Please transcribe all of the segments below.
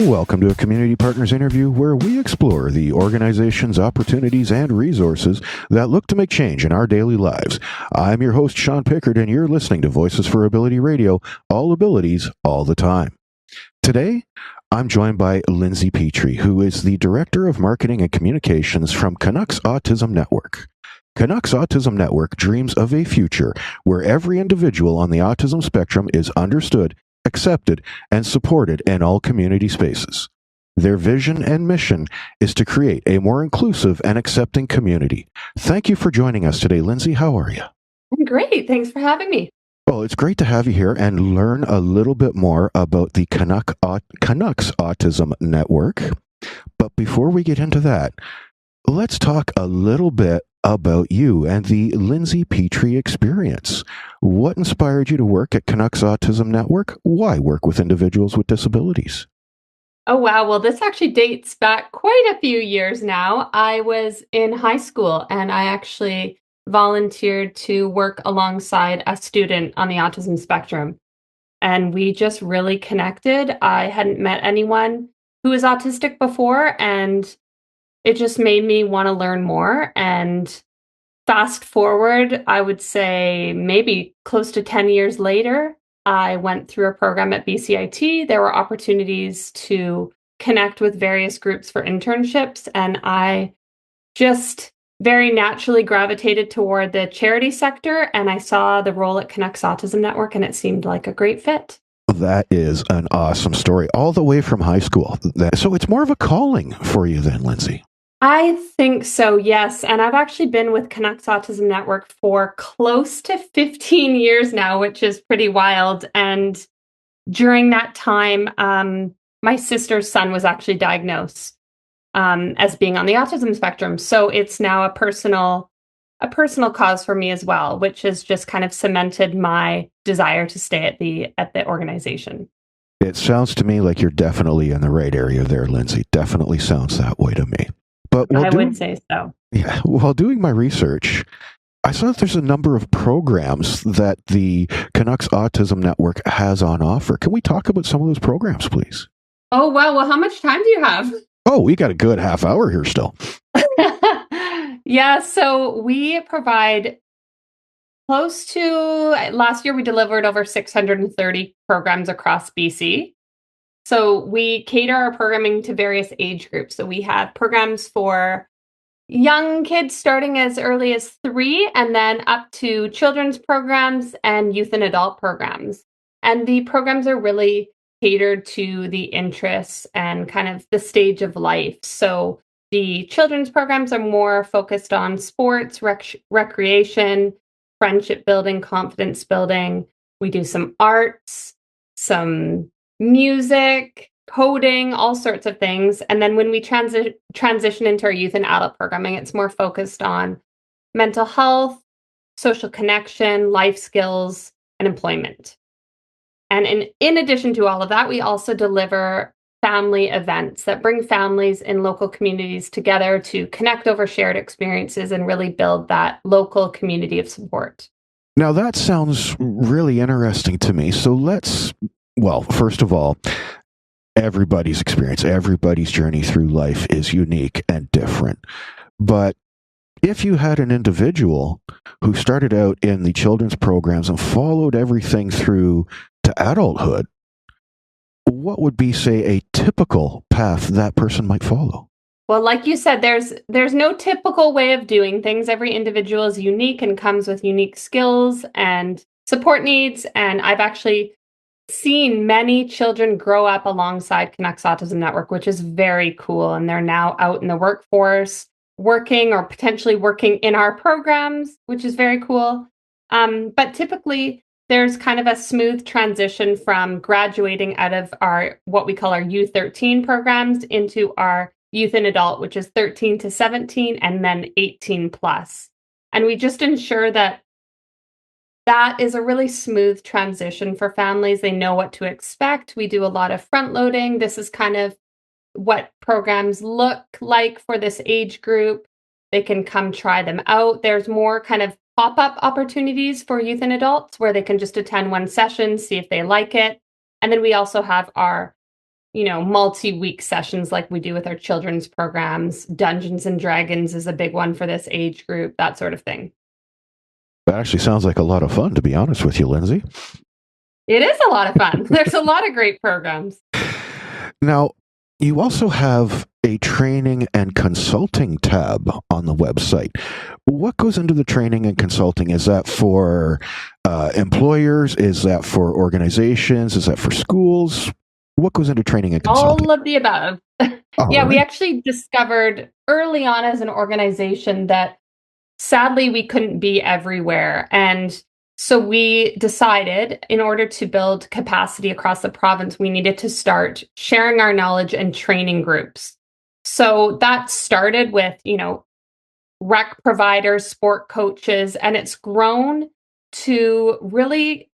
Welcome to a Community Partners interview where we explore the organizations, opportunities, and resources that look to make change in our daily lives. I'm your host, Sean Pickard, and you're listening to Voices for Ability Radio, all abilities, all the time. Today, I'm joined by Lindsay Petrie, who is the Director of Marketing and Communications from Canucks Autism Network. Canucks Autism Network dreams of a future where every individual on the autism spectrum is understood, accepted, and supported in all community spaces. Their vision and mission is to create a more inclusive and accepting community. Thank you for joining us today, Lindsay. How are you? Great. Thanks for having me. Well, it's great to have you here and learn a little bit more about the Canucks Autism Network. But before we get into that, let's talk a little bit about you and the Lindsay Petrie experience. What inspired you to work at Canucks Autism Network? Why work with individuals with disabilities? Oh, wow. Well, this actually dates back quite a few years now. I was in high school and I actually volunteered to work alongside a student on the autism spectrum. And we just really connected. I hadn't met anyone who was autistic before, and it just made me want to learn more. And fast forward, I would say maybe close to 10 years later, I went through a program at BCIT. There were opportunities to connect with various groups for internships, and I just very naturally gravitated toward the charity sector, and I saw the role at Canucks Autism Network, and it seemed like a great fit. That is an awesome story, all the way from high school. So it's more of a calling for you then, Lindsay. I think so, yes. And I've actually been with Canucks Autism Network for close to 15 years now, which is pretty wild. And during that time, my sister's son was actually diagnosed as being on the autism spectrum. So it's now a personal cause for me as well, which has just kind of cemented my desire to stay at the organization. It sounds to me like you're definitely in the right area there, Lindsay. Definitely sounds that way to me. But I would say so. Yeah, while doing my research, I saw that there's a number of programs that the Canucks Autism Network has on offer. Can we talk about some of those programs, please? Oh, wow. Well, how much time do you have? Oh, we got a good half hour here still. Yeah, so we provide close to, last year we delivered over 630 programs across BC. So we cater our programming to various age groups. So we have programs for young kids starting as early as 3, and then up to children's programs and youth and adult programs. And the programs are really catered to the interests and kind of the stage of life. So the children's programs are more focused on sports, recreation, friendship building, confidence building. We do some arts, some music, coding, all sorts of things. And then when we transition into our youth and adult programming, it's more focused on mental health, social connection, life skills, and employment. And in addition to all of that, we also deliver family events that bring families in local communities together to connect over shared experiences and really build that local community of support. Now, that sounds really interesting to me. So well, first of all, everybody's experience, everybody's journey through life is unique and different. But if you had an individual who started out in the children's programs and followed everything through to adulthood, what would be, say, a typical path that person might follow? Well, like you said, there's no typical way of doing things. Every individual is unique and comes with unique skills and support needs. And I've actually seen many children grow up alongside Canucks Autism Network, which is very cool. And they're now out in the workforce, working or potentially working in our programs, which is very cool. But typically, there's kind of a smooth transition from graduating out of what we call our U13 programs into our youth and adult, which is 13 to 17, and then 18 plus. And we just ensure that is a really smooth transition for families. They know what to expect. We do a lot of front loading. This is kind of what programs look like for this age group. They can come try them out. There's more kind of pop-up opportunities for youth and adults where they can just attend one session, see if they like it. And then we also have our multi-week sessions like we do with our children's programs. Dungeons and Dragons is a big one for this age group, that sort of thing. That actually sounds like a lot of fun, to be honest with you, Lindsay. It is a lot of fun. There's a lot of great programs. Now, you also have a training and consulting tab on the website. What goes into the training and consulting? Is that for employers? Is that for organizations? Is that for schools? What goes into training and consulting? All of the above. Yeah, we actually discovered early on as an organization that sadly we couldn't be everywhere. And so we decided in order to build capacity across the province, we needed to start sharing our knowledge and training groups. So that started with, rec providers, sport coaches, and it's grown to really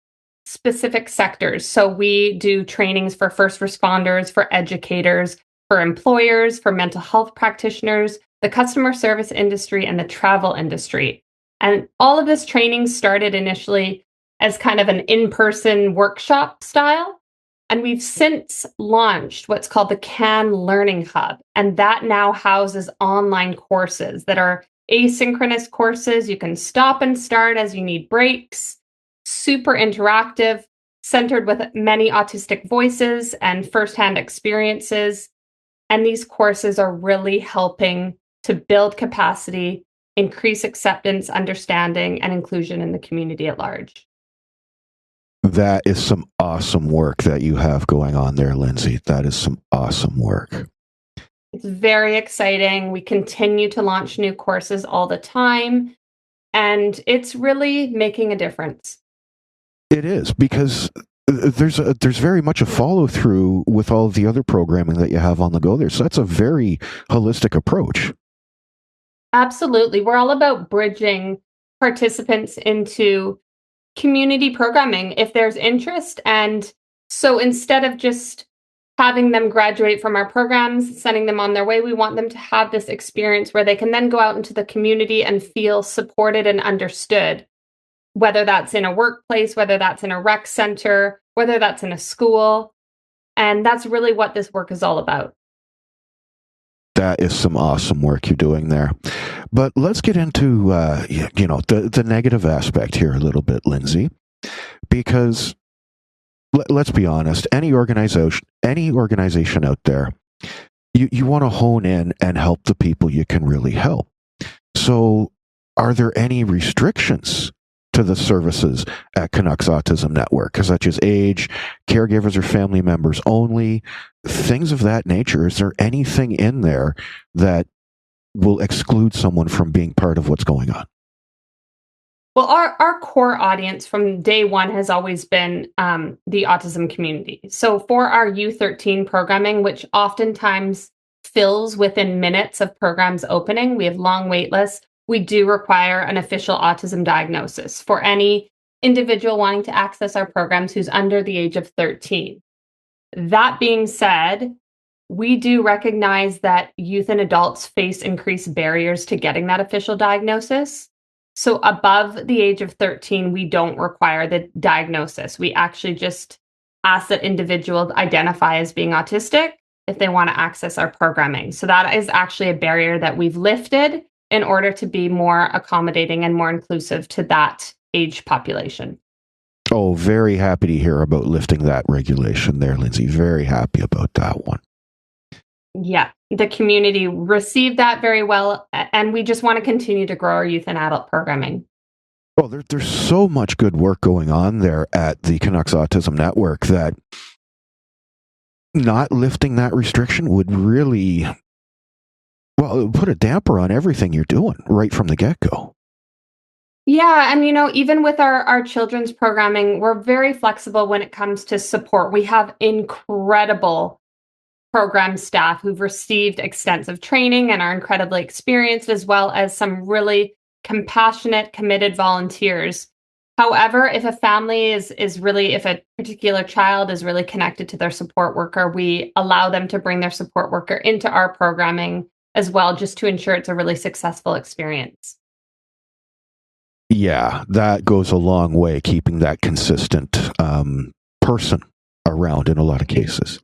specific sectors. So we do trainings for first responders, for educators, for employers, for mental health practitioners, the customer service industry, and the travel industry. And all of this training started initially as kind of an in-person workshop style. And we've since launched what's called the CAN Learning Hub. And that now houses online courses that are asynchronous courses. You can stop and start as you need breaks, super interactive, centered with many autistic voices and firsthand experiences. And these courses are really helping to build capacity, increase acceptance, understanding, and inclusion in the community at large. That is some awesome work that you have going on there, Lindsay. That is some awesome work. It's very exciting. We continue to launch new courses all the time, and it's really making a difference. It is, because there's very much a follow through with all of the other programming that you have on the go there. So that's a very holistic approach. Absolutely. We're all about bridging participants into community programming if there's interest. And so instead of just having them graduate from our programs, sending them on their way, we want them to have this experience where they can then go out into the community and feel supported and understood, whether that's in a workplace, whether that's in a rec center, whether that's in a school. And that's really what this work is all about. That is some awesome work you're doing there. But let's get into, the negative aspect here a little bit, Lindsay, because let's be honest, any organization out there, you want to hone in and help the people you can really help. So are there any restrictions to the services at Canucks Autism Network, such as age, caregivers or family members only, things of that nature? Is there anything in there that will exclude someone from being part of what's going on? Well, our core audience from day one has always been the autism community. So for our U13 programming, which oftentimes fills within minutes of programs opening, we have long wait lists. We do require an official autism diagnosis for any individual wanting to access our programs who's under the age of 13. That being said, we do recognize that youth and adults face increased barriers to getting that official diagnosis. So above the age of 13, we don't require the diagnosis. We actually just ask that individuals identify as being autistic if they want to access our programming. So that is actually a barrier that we've lifted in order to be more accommodating and more inclusive to that age population. Oh, very happy to hear about lifting that regulation there, Lindsay. Very happy about that one. Yeah, the community received that very well, and we just want to continue to grow our youth and adult programming. Well, there's so much good work going on there at the Canucks Autism Network that not lifting that restriction would really, well, it would put a damper on everything you're doing right from the get-go. Yeah, and even with our children's programming, we're very flexible when it comes to support. We have incredible program staff who've received extensive training and are incredibly experienced, as well as some really compassionate, committed volunteers. However, if a family if a particular child is really connected to their support worker, we allow them to bring their support worker into our programming as well, just to ensure it's a really successful experience. Yeah, that goes a long way, keeping that consistent person around in a lot of cases.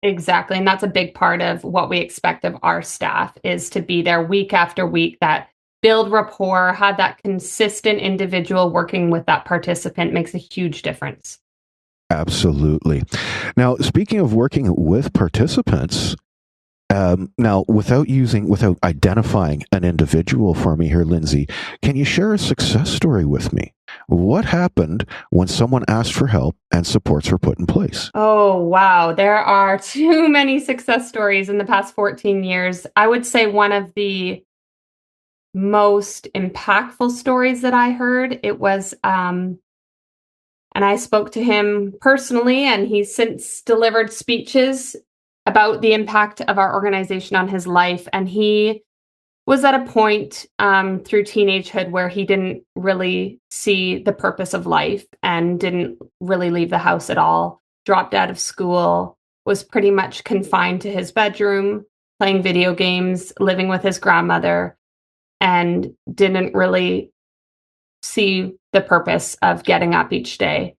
Exactly. And that's a big part of what we expect of our staff is to be there week after week, that build rapport, have that consistent individual working with that participant makes a huge difference. Absolutely. Now, speaking of working with participants, now without identifying an individual for me here, Lindsay, can you share a success story with me? What happened when someone asked for help and supports were put in place? Oh, wow. There are too many success stories in the past 14 years. I would say one of the most impactful stories that I heard, it was, and I spoke to him personally, and he's since delivered speeches about the impact of our organization on his life. And he was at a point through teenagehood where he didn't really see the purpose of life and didn't really leave the house at all, dropped out of school, was pretty much confined to his bedroom, playing video games, living with his grandmother, and didn't really see the purpose of getting up each day.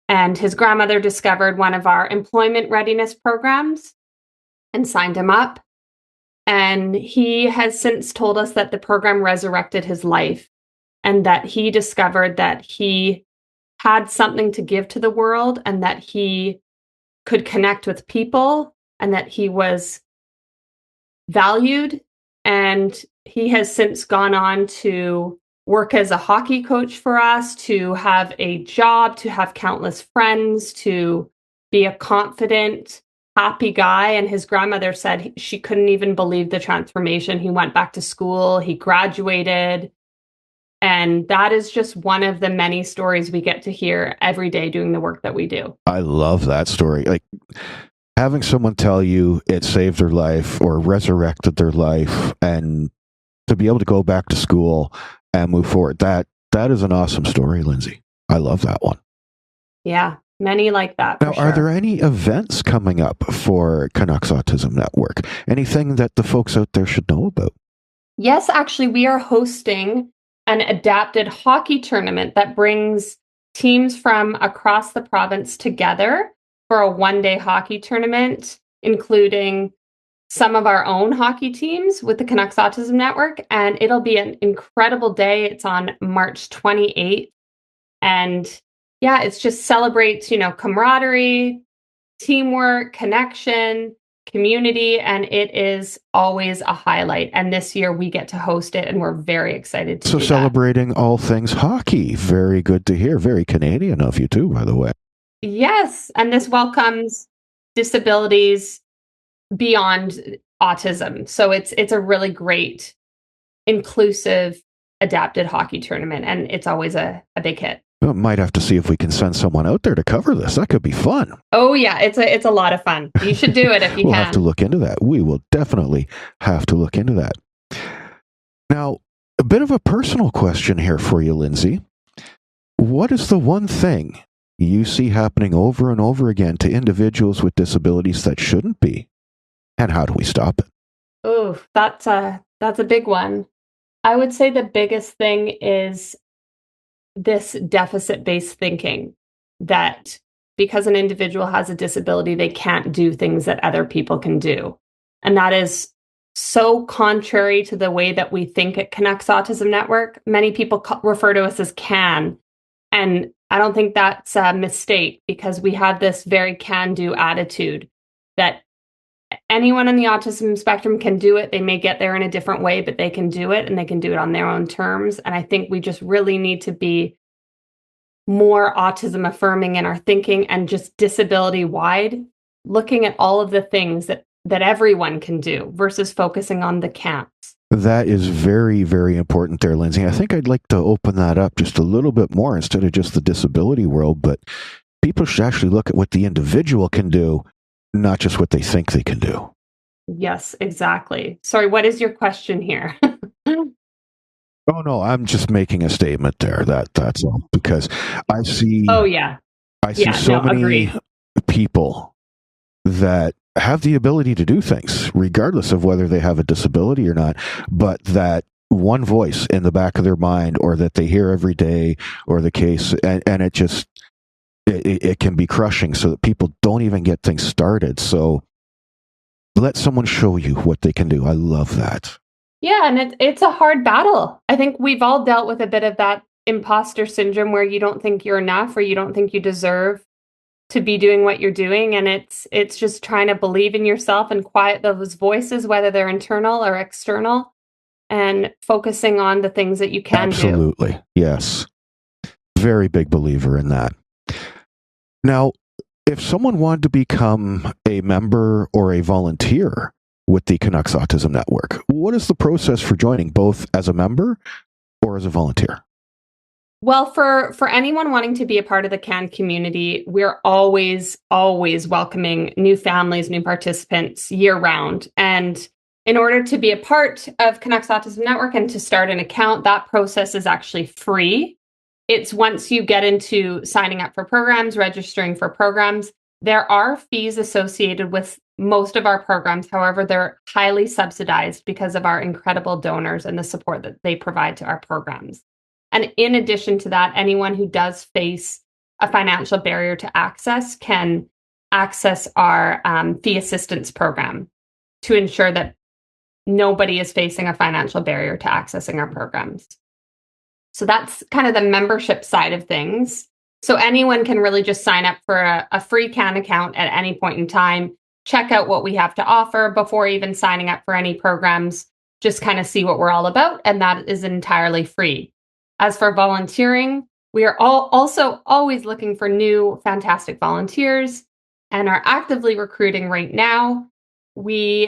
And his grandmother discovered one of our employment readiness programs and signed him up. And he has since told us that the program resurrected his life and that he discovered that he had something to give to the world and that he could connect with people and that he was valued. And he has since gone on to work as a hockey coach for us, to have a job, to have countless friends, to be a confident, happy guy. And his grandmother said she couldn't even believe the transformation. He went back to school, he graduated. And that is just one of the many stories we get to hear every day doing the work that we do. I love that story. Like having someone tell you it saved their life or resurrected their life, and to be able to go back to school and move forward. That is an awesome story, Lindsay. I love that one. Yeah, many like that. Now, are there any events coming up for Canucks Autism Network? Anything that the folks out there should know about? Yes, actually, we are hosting an adapted hockey tournament that brings teams from across the province together for a one-day hockey tournament, including some of our own hockey teams with the Canucks Autism Network. And it'll be an incredible day. It's on March 28th. And yeah, it's just celebrates, camaraderie, teamwork, connection, community, and it is always a highlight. And this year we get to host it, and we're very excited to do that. So celebrating all things hockey. Very good to hear. Very Canadian of you too, by the way. Yes, and this welcomes disabilities beyond autism. So it's a really great, inclusive, adapted hockey tournament, and it's always a big hit. Well, might have to see if we can send someone out there to cover this. That could be fun. Oh yeah, it's a lot of fun. You should do it if you we'll can. We'll have to look into that. We will definitely have to look into that. Now, a bit of a personal question here for you, Lindsay. What is the one thing you see happening over and over again to individuals with disabilities that shouldn't be? And how do we stop it? Oh, that's a big one. I would say the biggest thing is this deficit-based thinking that because an individual has a disability, they can't do things that other people can do. And that is so contrary to the way that we think at Canucks Autism Network. Many people refer to us as CAN. And I don't think that's a mistake, because we have this very can-do attitude that anyone on the autism spectrum can do it. They may get there in a different way, but they can do it, and they can do it on their own terms. And I think we just really need to be more autism affirming in our thinking, and just disability wide, looking at all of the things that everyone can do versus focusing on the can'ts. That is very, very important there, Lindsay. I think I'd like to open that up just a little bit more instead of just the disability world, but people should actually look at what the individual can do, not just what they think they can do. Yes, exactly. Sorry, what is your question here? Oh, no, I'm just making a statement there. That's all, because I see... Oh, yeah. I see many agreed. people that have the ability to do things, regardless of whether they have a disability or not, but that one voice in the back of their mind, or that they hear every day, or the case, and it just... It can be crushing, so that people don't even get things started. So let someone show you what they can do. I love that. Yeah, and it's a hard battle. I think we've all dealt with a bit of that imposter syndrome where you don't think you're enough or you don't think you deserve to be doing what you're doing, and it's just trying to believe in yourself and quiet those voices, whether they're internal or external, and focusing on the things that you can do. Absolutely. Yes. Very big believer in that. Now, if someone wanted to become a member or a volunteer with the Canucks Autism Network, what is the process for joining, both as a member or as a volunteer? Well, for anyone wanting to be a part of the CAN community, we're always welcoming new families, new participants year round. And in order to be a part of Canucks Autism Network and to start an account, that process is actually free. It's once you get into signing up for programs, registering for programs, there are fees associated with most of our programs. However, they're highly subsidized because of our incredible donors and the support that they provide to our programs. And in addition to that, anyone who does face a financial barrier to access can access our fee assistance program to ensure that nobody is facing a financial barrier to accessing our programs. So that's kind of the membership side of things. So anyone can really just sign up for a free CAN account at any point in time, check out what we have to offer before even signing up for any programs, just kind of see what we're all about, and that is entirely free. As for volunteering, we are also always looking for new, fantastic volunteers and are actively recruiting right now. We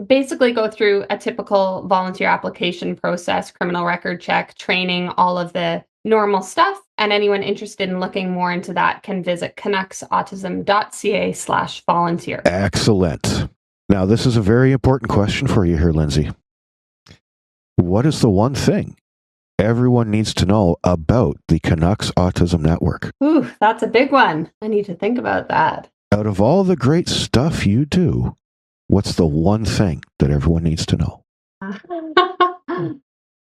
basically go through a typical volunteer application process, criminal record check, training, all of the normal stuff. And anyone interested in looking more into that can visit canucksautism.ca/volunteer. Excellent. Now, this is a very important question for you here, Lindsay. What is the one thing everyone needs to know about the Canucks Autism Network? Ooh, that's a big one. I need to think about that. Out of all the great stuff you do, what's the one thing that everyone needs to know?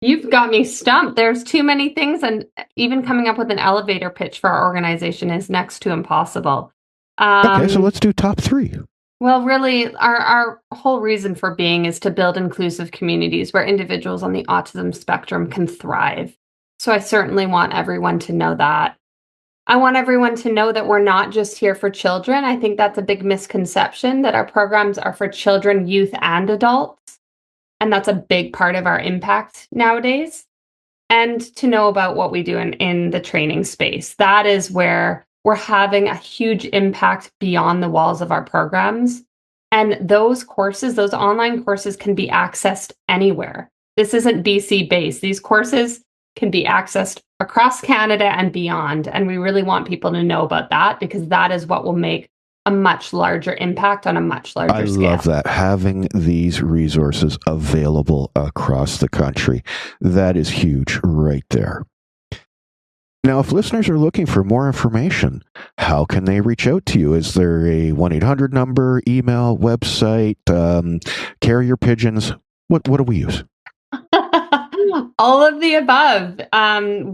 You've got me stumped. There's too many things, and even coming up with an elevator pitch for our organization is next to impossible. Okay, so let's do top 3. Well, really, our whole reason for being is to build inclusive communities where individuals on the autism spectrum can thrive. So I certainly want everyone to know that. I want everyone to know that we're not just here for children. I think that's a big misconception, that our programs are for children, youth, and adults. And that's a big part of our impact nowadays. And to know about what we do in the training space. That is where we're having a huge impact beyond the walls of our programs. And those courses, those online courses, can be accessed anywhere. This isn't BC based. These courses can be accessed across Canada and beyond. And we really want people to know about that, because that is what will make a much larger impact on a much larger scale. I love that, having these resources available across the country. That is huge right there. Now, if listeners are looking for more information, how can they reach out to you? Is there a 1-800 number, email, website, carrier pigeons? What do we use? All of the above.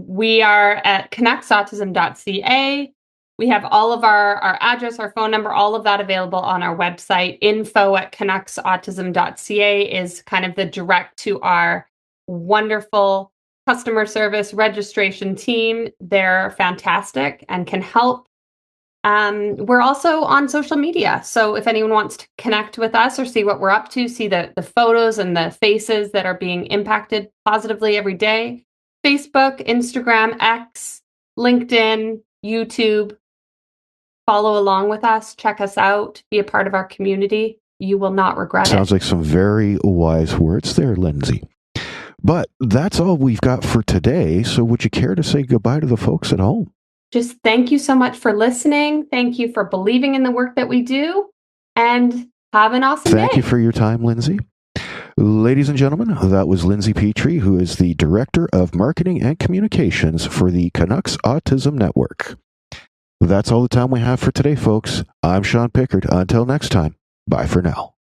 We are at canucksautism.ca. We have all of our address, our phone number, all of that available on our website. info@canucksautism.ca is kind of the direct to our wonderful customer service registration team. They're fantastic and can help. We're also on social media. So if anyone wants to connect with us or see what we're up to, see the photos and the faces that are being impacted positively every day, Facebook, Instagram, X, LinkedIn, YouTube. Follow along with us, check us out, be a part of our community. You will not regret it. Sounds like some very wise words there, Lindsay. But that's all we've got for today. So would you care to say goodbye to the folks at home? Just thank you so much for listening. Thank you for believing in the work that we do. And have an awesome day. Thank you for your time, Lindsay. Ladies and gentlemen, that was Lindsay Petrie, who is the Director of Marketing and Communications for the Canucks Autism Network. That's all the time we have for today, folks. I'm Sean Pickard. Until next time, bye for now.